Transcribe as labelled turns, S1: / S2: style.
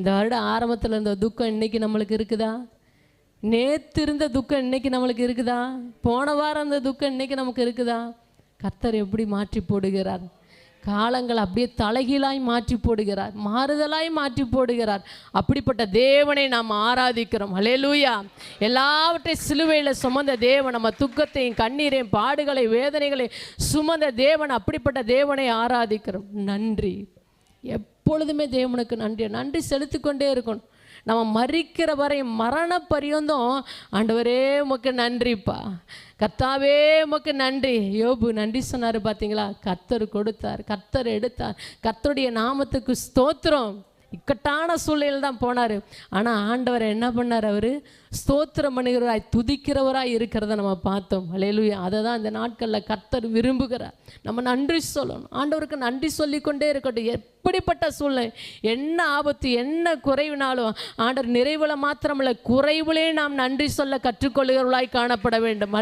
S1: இந்த வருடம் ஆரம்பத்தில் இருந்த துக்கம் இன்னைக்கு நம்மளுக்கு இருக்குதா? நேற்று இருந்த துக்கம் இன்னைக்கு நம்மளுக்கு இருக்குதா? போன வாரம் இருந்த துக்கம் இன்னைக்கு நமக்கு இருக்குதா? கர்த்தர் எப்படி மாற்றி போடுகிறார்! காலங்கள் அப்படியே தலைகீழாய் மாற்றி போடுகிறார், மாறுதலாய் மாற்றி போடுகிறார். அப்படிப்பட்ட தேவனை நாம் ஆராதிக்கிறோம். ஹல்லேலூயா. எல்லாவற்றையும் சிலுவையில் சுமந்த தேவன், நம்ம துக்கத்தையும் கண்ணீரையும் பாடுகளை வேதனைகளை சுமந்த தேவன், அப்படிப்பட்ட தேவனை ஆராதிக்கிறோம். நன்றி. எப்பொழுதுமே தேவனுக்கு நன்றி செலுத்திக்கொண்டே இருக்கணும். நம்ம மரிக்கிற வரை மரண பரியந்தம் ஆண்டவரே உமக்கு நன்றிப்பா, கர்த்தாவே உமக்கு நன்றி. யோபு நன்றி சொன்னார் பார்த்தீங்களா? கர்த்தர் கொடுத்தார், கர்த்தர் எடுத்தார், கர்த்தருடைய நாமத்துக்கு ஸ்தோத்திரம். இக்கட்டான சூழ்நிலையில் தான் போனார். ஆனால் ஆண்டவர் என்ன பண்ணார்? அவர் ஸ்தோத்திரம் பண்ணுகிறவராய் துதிக்கிறவராய் இருக்கிறத நம்ம பார்த்தோம். ஹல்லேலூயா. அதை தான் இந்த நாட்களில் கர்த்தர் விரும்புகிறார். நம்ம நன்றி சொல்லணும், ஆண்டவருக்கு நன்றி சொல்லிக்கொண்டே இருக்கட்டும். எப்படிப்பட்ட சூழ்நிலை, என்ன ஆபத்து, என்ன குறைவினாலும் ஆண்டவர் நிறைவில் மாத்திரமல்ல குறைவிலே நாம் நன்றி சொல்ல கற்றுக்கொள்கிறவர்களாய் காணப்பட வேண்டும்.